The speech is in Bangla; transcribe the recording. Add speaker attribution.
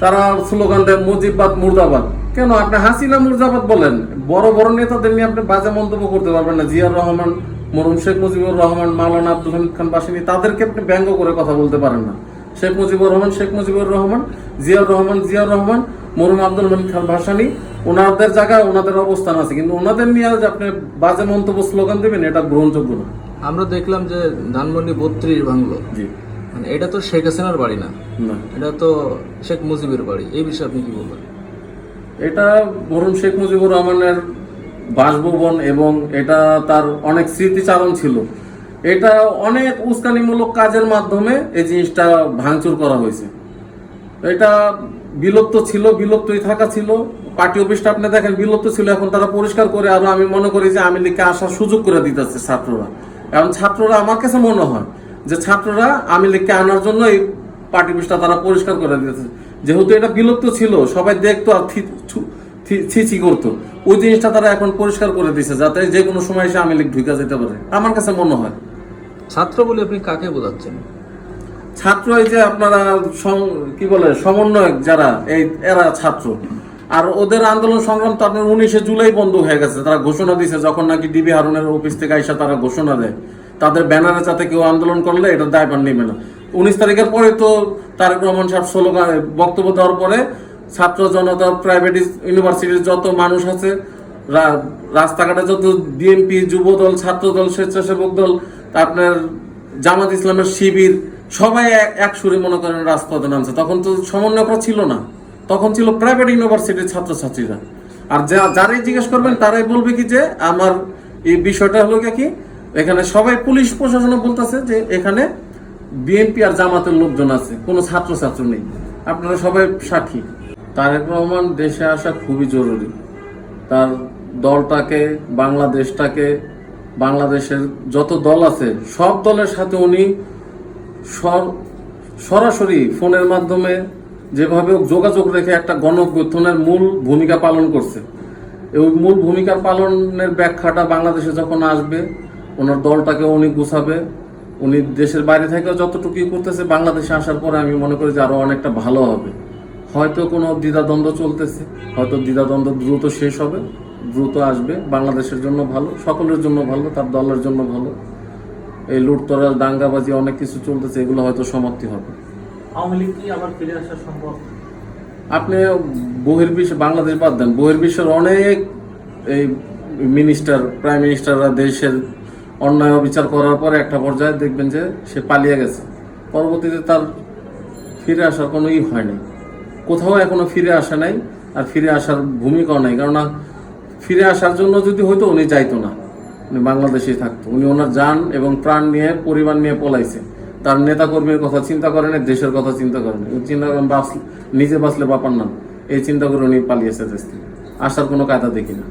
Speaker 1: তারা স্লোগান দেয় মুজিববাদ মুর্দাবাদ। কেন আপনি হাসিনা মুর্দাবাদ বলেন? বড় বড় নেতাদের নিয়ে আপনি বাজে মন্তব্য করতে পারবেন না। জিয়াউর রহমান, মরহুম শেখ মুজিবুর রহমান, মাওলানা আব্দুল হামিদ খান বাসিনী, তাদেরকে আপনি ব্যঙ্গ করে কথা বলতে পারেন না। শেখ মুজিবুর রহমান শেখ মুজিবুর রহমান, জিয়াউর রহমান, মরহুম আব্দুল হামিদ খান ভাসানী, ওনাদের জায়গায় ওনাদের অবস্থান আছে, কিন্তু ওনাদের নিয়ে যে আপনি বাজে মন্তব্য স্লোগান দেবেন, এটা গ্রহণযোগ্য না।
Speaker 2: আমরা দেখলাম যে ধানমন্ডি 32 ভাঙলো,
Speaker 1: জি,
Speaker 2: মানে এটা তো শেখ হাসিনার বাড়ি না,
Speaker 1: না,
Speaker 2: এটা তো শেখ মুজিবের বাড়ি। এই বিষয়ে আপনি কি বলবেন?
Speaker 1: এটা মরহুম শেখ মুজিবুর রহমানের বাসভবন এবং এটা তার অনেক স্মৃতিচারণ ছিল। এটা অনেক উস্কানিমূলক কাজের মাধ্যমে এই জিনিসটা ভাঙচুর করা হয়েছে। এটা বিলুপ্ত ছিল, বিলুপ্তই থাকা ছিল। পার্টি অফিসটা আপনি দেখেন বিলুপ্ত ছিল, এখন তারা পরিষ্কার করে আরো আমি মনে করি যে আওয়ামী লীগকে আসার সুযোগ করে দিতেছে ছাত্ররা। এখন ছাত্ররা, আমার কাছে মনে হয় যে ছাত্ররা আওয়ামী লীগকে আনার জন্য এই পার্টি অফিসটা তারা পরিষ্কার করে দিতেছে। যেহেতু এটা বিলুপ্ত ছিল, সবাই দেখতো আর ছিছি করতো, ওই জিনিসটা তারা এখন পরিষ্কার করে দিচ্ছে যাতে যে কোনো সময় এসে আওয়ামী লীগ ঢুকে যেতে পারে, আমার কাছে মনে হয়।
Speaker 2: ছাত্র বলে আপনি কাকে বোঝাচ্ছেন?
Speaker 1: ছাত্র এই যে আপনারা কি বলে সমন্বয়ক যারা, এরা ছাত্র। আর ওদের আন্দোলন সংগ্রাম তো আপনার 19শে জুলাই বন্ধ হয়ে গেছে। তারা ঘোষণা দিয়েছে যখন নাকি ডিবি হারুনের অফিস থেকে আইসা তারা ঘোষণা দেয় তাদের ব্যানারে যাতে কেউ আন্দোলন করলে এটা দায়ভার নেবে না। 19 তারিখের পরে তো তারেক রহমান সাহেব স্লোগান বক্তব্য দেওয়ার পরে ছাত্র জনতা, প্রাইভেট ইউনিভার্সিটির যত মানুষ আছে, রাস্তাঘাটে যত বিএনপি, যুবদল, ছাত্রদল, স্বেচ্ছাসেবক দল, আপনার জামাত ইসলামের শিবির, সবাই এক সুরে মনে করেন রাজপথে নামছে। তখন তো সমন্বয়করা ছিল না, তখন ছিল প্রাইভেট ইউনিভার্সিটির ছাত্রছাত্রীরা। আর যারাই জিজ্ঞেস করবেন তারাই বলবে কি যে আমার এই বিষয়টা হলো কি, এখানে সবাই পুলিশ প্রশাসনে বলতেছে যে এখানে বিএনপি আর জামাতের লোকজন আছে, কোনো ছাত্রছাত্র নেই। আপনারা সবাই সাক্ষী। তারেক রহমান দেশে আসা খুবই জরুরি। তার দলটাকে, বাংলাদেশটাকে, বাংলাদেশের যত দল আছে সব দলের সাথে উনি সরাসরি ফোনের মাধ্যমে যেভাবে যোগাযোগ রেখে একটা গণঅভ্যুত্থানের মূল ভূমিকা পালন করছে। এই মূল ভূমিকা পালনের ব্যাখ্যাটা বাংলাদেশে যখন আসবে, ওনার দলটাকে উনি গুছাবে। উনি দেশের বাইরে থেকেও যতটুকুই করতেছে, বাংলাদেশে আসার পরে আমি মনে করি যে আরো অনেকটা ভালো হবে। হয়তো কোনো দ্বিধাদ্বন্দ্ব চলতেছে, হয়তো দ্বিধাদ্বন্দ্ব দ্রুত শেষ হবে, দ্রুত আসবে। বাংলাদেশের জন্য ভালো, সকলের জন্য ভালো, তার দলের জন্য ভালো। এই লুটতরাজ, দাঙ্গাবাজি অনেক কিছু চলতেছে, এগুলো হয়তো সমাপ্তি হবে।
Speaker 3: আওয়ামী লীগ কি আবার ফিরে আসা সম্ভব?
Speaker 1: আপনি বহির্বিশ্ব, বাংলাদেশ বাদ দেন, বহির্বিশ্বের অনেক এই মিনিস্টার, প্রাইম মিনিস্টাররা দেশের অন্যায় অবিচার করার পরে একটা পর্যায়ে দেখবেন যে সে পালিয়ে গেছে, পরবর্তীতে তার ফিরে আসার কোনো হয়নি, কোথাও এখনো ফিরে আসা নাই, আর ফিরে আসার ভূমিকাও নাই। কেননা ফিরে আসার জন্য যদি হয়তো উনি যাইতো না, উনি বাংলাদেশেই থাকতো। উনি ওনার জান এবং প্রাণ নিয়ে, পরিবার নিয়ে পলাইছে। তার নেতা কর্মীর কথা চিন্তা করেন, দেশের কথা চিন্তা করেন, চিন্তা করেন নিজে বাঁচলে বাপার নাম, এই চিন্তা করে উনি পালিয়েছে দেশ থেকে। আসার কোনো কায়দা দেখি না।